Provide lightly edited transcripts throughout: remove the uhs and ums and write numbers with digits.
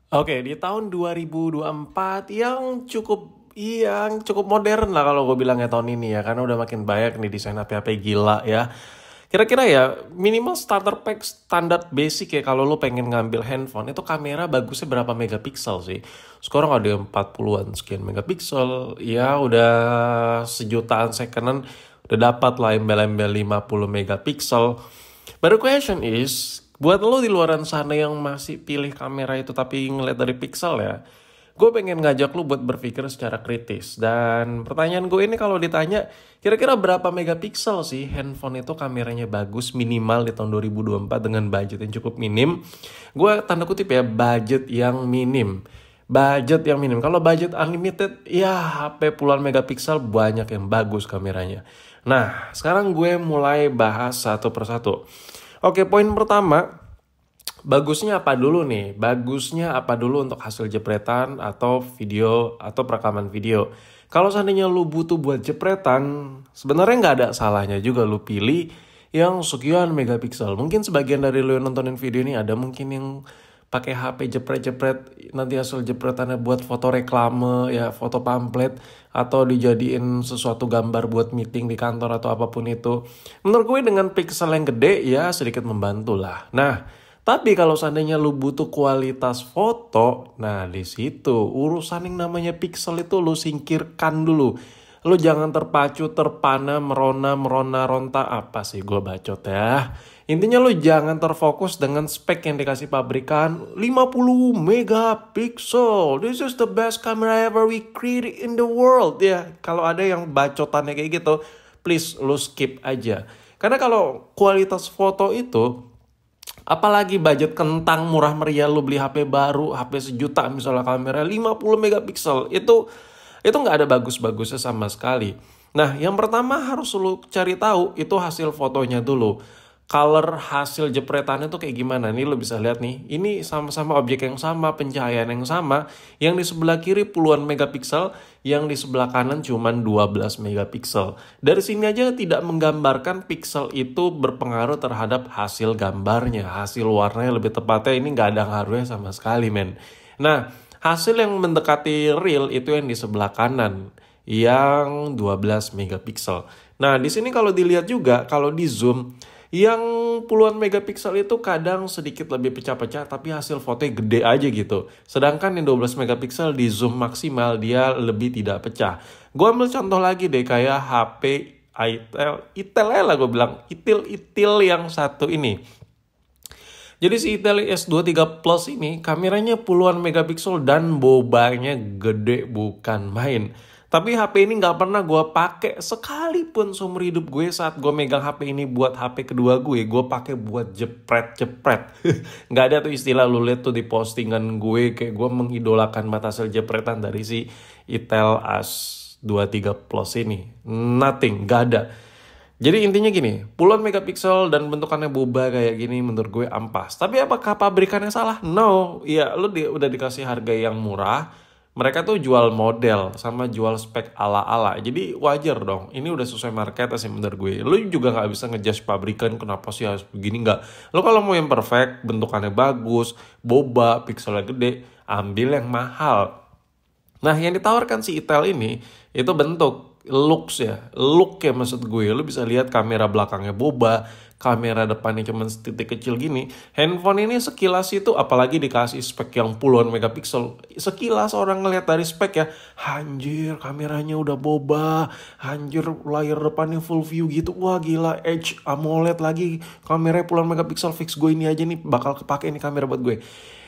Oke, di tahun 2024 yang cukup modern lah kalau gue bilangnya tahun ini ya, karena udah makin banyak nih desain HP-HP gila ya. Kira-kira ya minimal starter pack standar basic ya kalau lu pengen ngambil handphone itu kamera bagusnya berapa megapiksel sih? Sekarang ada yang 40-an sekian megapiksel, ya udah sejutaan secondan udah dapat lah embel-embel 50 megapiksel. But the question is, buat lo di luaran sana yang masih pilih kamera itu tapi ngeliat dari pixel ya, gue pengen ngajak lo buat berpikir secara kritis. Dan pertanyaan gue ini kalau ditanya, kira-kira berapa megapiksel sih handphone itu kameranya bagus minimal di tahun 2024 dengan budget yang cukup minim? Gue tanda kutip ya, budget yang minim. Budget yang minim. Kalau budget unlimited, ya HP puluhan megapiksel banyak yang bagus kameranya. Nah, sekarang gue mulai bahas satu persatu. Oke, poin pertama, bagusnya apa dulu nih? Bagusnya apa dulu untuk hasil jepretan atau video atau perekaman video? Kalau seandainya lu butuh buat jepretan, sebenarnya nggak ada salahnya juga lu pilih yang sekian megapiksel. Mungkin sebagian dari lu yang nontonin video ini ada mungkin yang pakai HP jepret-jepret, nanti hasil jepretannya buat foto reklame ya, foto pamflet atau dijadiin sesuatu gambar buat meeting di kantor atau apapun itu. Menurut gue dengan pixel yang gede ya sedikit membantu lah. Nah, tapi kalau seandainya lu butuh kualitas foto, nah di situ urusan yang namanya pixel itu lu singkirkan dulu. Lu jangan terpacu, terpana, merona, ronta, apa sih gue bacot ya. Intinya lu jangan terfokus dengan spek yang dikasih pabrikan 50 megapiksel. This is the best camera ever we created in the world ya. Kalau ada yang bacotannya kayak gitu, please lu skip aja. Karena kalau kualitas foto itu, apalagi budget kentang murah meriah lu beli HP baru, HP sejuta misalnya kamera 50 megapiksel, itu nggak ada bagus-bagusnya sama sekali. Nah, yang pertama harus lu cari tahu itu hasil fotonya dulu. Color hasil jepretannya tuh kayak gimana. Nih lu bisa lihat nih, ini sama-sama objek yang sama, pencahayaan yang sama. Yang di sebelah kiri puluhan megapiksel, yang di sebelah kanan cuman 12 megapiksel. Dari sini aja tidak menggambarkan pixel itu berpengaruh terhadap hasil gambarnya. Hasil warnanya lebih tepatnya ini nggak ada ngaruhnya sama sekali, men. Nah, hasil yang mendekati real itu yang di sebelah kanan, yang 12 megapiksel. Nah, di sini kalau dilihat juga, kalau di zoom, yang puluhan megapiksel itu kadang sedikit lebih pecah-pecah tapi hasil fotonya gede aja gitu. Sedangkan yang 12 megapiksel di zoom maksimal dia lebih tidak pecah. Gue ambil contoh lagi deh kayak HP Itel lah gue bilang. Itil yang satu ini. Jadi si Itel S23 Plus ini kameranya puluhan megapiksel dan bobanya gede bukan main. Tapi HP ini nggak pernah gue pakai sekalipun seumur hidup gue saat gue megang HP ini buat HP kedua gue pakai buat jepret-jepret. Nggak ada tuh istilah lu lihat tuh di postingan gue kayak gue mengidolakan mata hasil jepretan dari si Itel S23 Plus ini. Nothing, nggak ada. Jadi intinya gini, puluhan megapiksel dan bentukannya boba kayak gini menurut gue ampas. Tapi apakah pabrikannya salah? No, ya lu udah dikasih harga yang murah. Mereka tuh jual model sama jual spek ala-ala. Jadi wajar dong, ini udah sesuai market sih menurut gue. Lu juga gak bisa ngejudge pabrikan kenapa sih harus begini, nggak. Lu kalau mau yang perfect, bentukannya bagus, boba, pikselnya gede, ambil yang mahal. Nah, yang ditawarkan si Itel ini itu bentuk looks ya. Look ya maksud gue. Lu bisa lihat kamera belakangnya boba, kamera depannya cuma titik kecil gini. Handphone ini sekilas itu apalagi dikasih spek yang puluhan megapiksel. Sekilas orang ngelihat dari spek ya, anjir kameranya udah boba, anjir layar depannya full view gitu. Wah gila, Edge AMOLED lagi, kameranya puluhan megapiksel, fix gue ini aja nih bakal kepake ini kamera buat gue.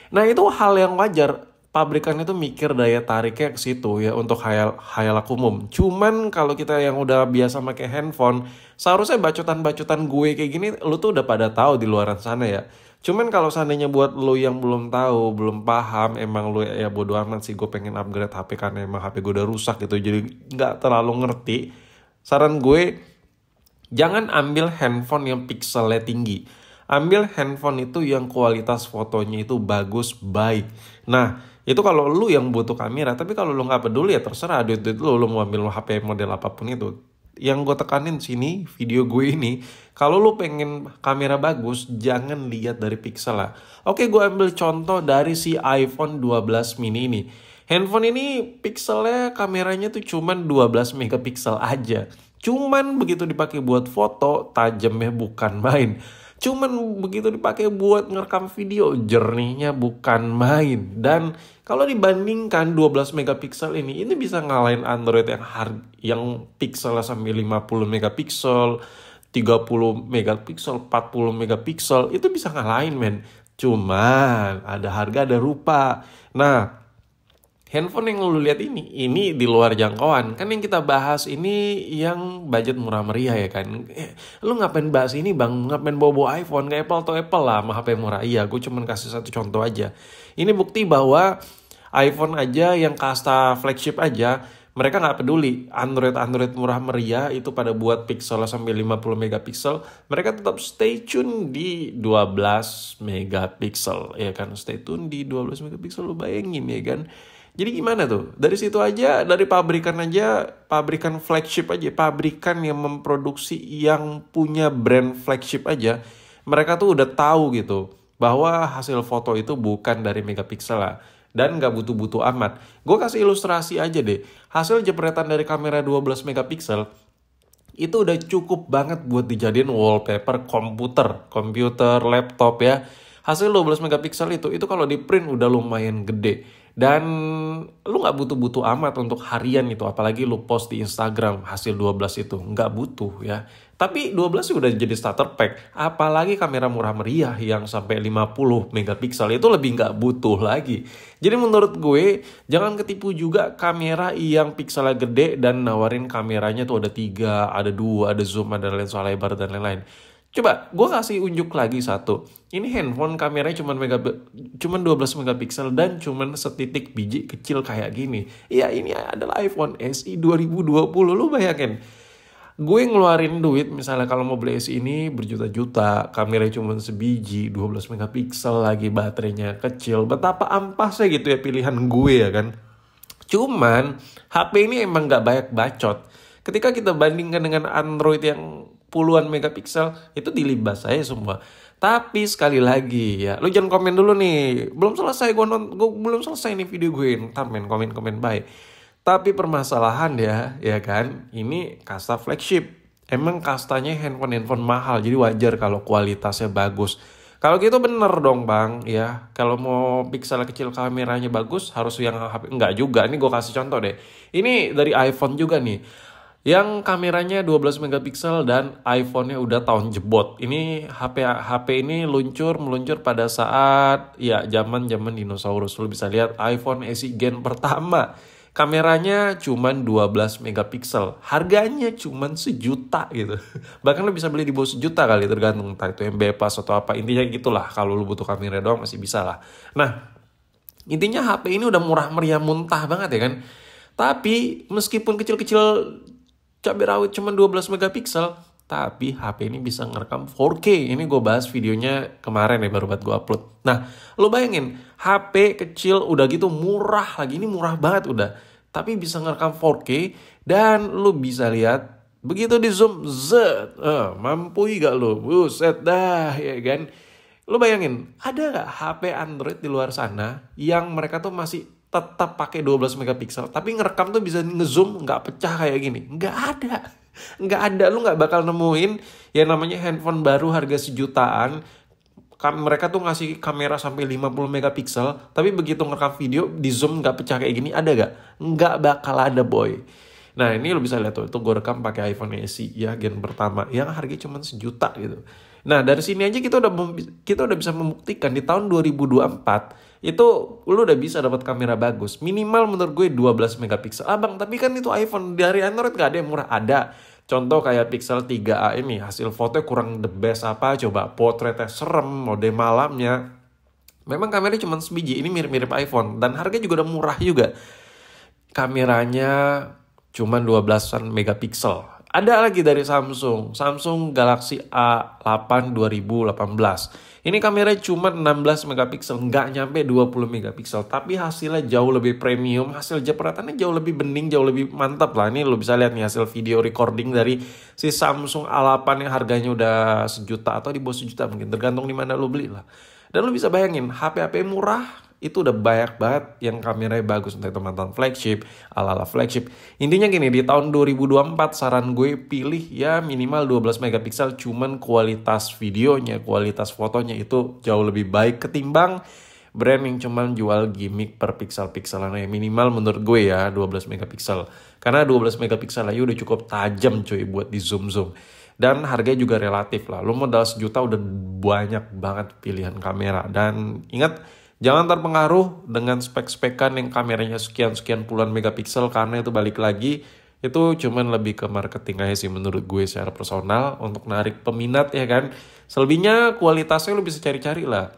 Nah, itu hal yang wajar. Pabrikan itu mikir daya tariknya ke situ ya untuk hayalak umum. Cuman kalau kita yang udah biasa pakai handphone, seharusnya bacotan-bacotan gue kayak gini lu tuh udah pada tahu di luaran sana ya. Cuman kalau seandainya buat lu yang belum tahu, belum paham, emang lu ya bodo amat sih gue pengen upgrade HP karena emang HP gue udah rusak gitu. Jadi nggak terlalu ngerti. Saran gue, jangan ambil handphone yang pixelnya tinggi. Ambil handphone itu yang kualitas fotonya itu bagus, baik. Nah, itu kalau lu yang butuh kamera. Tapi kalau lu nggak peduli ya terserah. Duit lu mau ambil HP model apapun itu. yang gue tekanin sini video gue ini, kalau lu pengen kamera bagus, jangan lihat dari pixel lah. Oke, gue ambil contoh dari si iPhone 12 mini ini. Handphone ini pixelnya, kameranya tuh cuman 12 megapiksel aja. Cuman begitu dipakai buat foto, tajamnya bukan main. Cuman begitu dipakai buat ngerekam video, jernihnya bukan main. Dan kalau dibandingkan 12 megapiksel ini bisa ngalahin Android yang pixelnya sampai 50 megapiksel, 30 megapiksel, 40 megapiksel, itu bisa ngalahin men. Cuman ada harga ada rupa. Nah, handphone yang lu lihat ini di luar jangkauan. Kan yang kita bahas ini yang budget murah meriah ya kan. Lu ngapain bahas ini bang? Ngapain bawa iPhone? Kayak Apple to Apple lah sama HP murah. Iya, gue cuman kasih satu contoh aja. Ini bukti bahwa iPhone aja yang kasta flagship aja, mereka nggak peduli. Android murah meriah itu pada buat pixel sampai 50 megapiksel. Mereka tetap stay tune di 12 megapiksel. Ya kan, stay tune di 12 megapiksel. Lu bayangin ya kan. Jadi gimana tuh? Dari situ aja, dari pabrikan flagship aja, pabrikan yang memproduksi, yang punya brand flagship aja, mereka tuh udah tahu gitu, bahwa hasil foto itu bukan dari megapiksel lah. Dan gak butuh-butuh amat. Gue kasih ilustrasi aja deh. Hasil jepretan dari kamera 12 megapiksel, itu udah cukup banget buat dijadiin wallpaper komputer, laptop ya. Hasil 12 megapiksel itu kalau di print udah lumayan gede. Dan lu gak butuh-butuh amat untuk harian itu. Apalagi lu post di Instagram hasil 12 itu. Gak butuh ya. Tapi 12 sih udah jadi starter pack. Apalagi kamera murah meriah yang sampai 50 megapiksel itu lebih gak butuh lagi. Jadi menurut gue jangan ketipu juga kamera yang pikselnya gede dan nawarin kameranya tuh ada 3, ada 2, ada zoom, ada lensa lebar dan lain-lain. Coba gue kasih unjuk lagi satu. Ini handphone kameranya cuman 12 megapiksel dan cuman setitik biji kecil kayak gini. Ya ini adalah iPhone SE 2020. Lu bayangin. Gue ngeluarin duit misalnya kalau mau beli SE ini berjuta-juta. Kameranya cuman sebiji, 12 megapiksel lagi, baterainya kecil. Betapa ampasnya gitu ya pilihan gue ya kan. Cuman HP ini emang gak banyak bacot. Ketika kita bandingkan dengan Android yang puluhan megapiksel, itu dilibas saya semua. Tapi sekali lagi ya, lu jangan komen dulu nih. Belum selesai belum selesai nih video gue. Ntar komen baik. Tapi permasalahan ya kan, ini kasta flagship. Emang kastanya handphone mahal, jadi wajar kalau kualitasnya bagus. Kalau gitu bener dong bang ya. Kalau mau piksel kecil kameranya bagus, harus yang HP. Enggak juga, ini gue kasih contoh deh. Ini dari iPhone juga nih. Yang kameranya 12 megapiksel dan iPhone-nya udah tahun jebot. Ini HP ini meluncur pada saat ya zaman dinosaurus. Lu bisa lihat iPhone SE Gen pertama. Kameranya cuman 12 megapiksel. Harganya cuman 1 juta gitu. Bahkan lu bisa beli di bawah 1 juta kali, tergantung entah itu MB Plus atau apa. Intinya gitulah, kalau lu butuh kamera doang masih bisa lah. Nah, intinya HP ini udah murah meriah muntah banget ya kan. Tapi meskipun kecil-kecil cabai rawit cuma 12 megapiksel, tapi HP ini bisa ngerekam 4K. Ini gue bahas videonya kemarin ya, baru buat gue upload. Nah, lo bayangin, HP kecil udah gitu murah lagi. Ini murah banget udah. Tapi bisa ngerekam 4K dan lo bisa lihat begitu di zoom, mampu gak lo? Buset dah, ya kan? Lo bayangin, ada gak HP Android di luar sana yang mereka tuh masih tetap pakai 12 megapiksel, tapi ngerekam tuh bisa ngezoom nggak pecah kayak gini? Nggak ada. Lu nggak bakal nemuin yang namanya handphone baru harga 1 jutaan. Mereka tuh ngasih kamera sampai 50 megapiksel, tapi begitu ngerekam video di zoom nggak pecah kayak gini, ada gak? Nggak bakal ada boy. Nah ini lu bisa lihat tuh, itu gue rekam pakai iPhone SE ya gen pertama, yang harganya cuma 1 juta gitu. Nah dari sini aja kita udah bisa membuktikan di tahun 2024 itu lu udah bisa dapat kamera bagus. Minimal menurut gue 12 megapiksel. Bang, tapi kan itu iPhone, dari Android gak ada yang murah. Ada. Contoh kayak Pixel 3a ini, hasil fotonya kurang the best apa. Coba potretnya serem, mode malamnya. Memang kameranya cuma sebiji, ini mirip-mirip iPhone. Dan harganya juga udah murah juga. Kameranya cuma 12 megapiksel. Ada lagi dari Samsung, Samsung Galaxy A8 2018. Ini kameranya cuma 16 megapiksel, nggak nyampe 20 megapiksel. Tapi hasilnya jauh lebih premium, hasil jepretannya jauh lebih bening, jauh lebih mantap lah. Ini lo bisa lihat nih hasil video recording dari si Samsung A8 yang harganya udah sejuta atau di bawah sejuta mungkin. Tergantung di mana lo beli lah. Dan lo bisa bayangin, HP-HP murah itu udah banyak banget yang kameranya bagus, entah itu mantan flagship, ala-ala flagship. Intinya gini, di tahun 2024 saran gue pilih ya minimal 12 megapiksel, cuman kualitas videonya, kualitas fotonya itu jauh lebih baik ketimbang brand yang cuman jual gimmick per pixel-pixelan. Ya minimal menurut gue ya 12 megapiksel. Karena 12 megapiksel aja udah cukup tajam cuy buat di zoom-zoom. Dan harganya juga relatif lah. Lo modal sejuta udah banyak banget pilihan kamera. Dan ingat, jangan terpengaruh dengan spek-spekan yang kameranya sekian-sekian puluhan megapiksel, karena itu balik lagi, itu cuman lebih ke marketing aja sih menurut gue secara personal, untuk narik peminat ya kan. Selebihnya kualitasnya lo bisa cari-cari lah.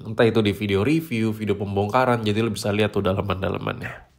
Entah itu di video review, video pembongkaran, jadi lo bisa lihat tuh dalaman-dalamannya.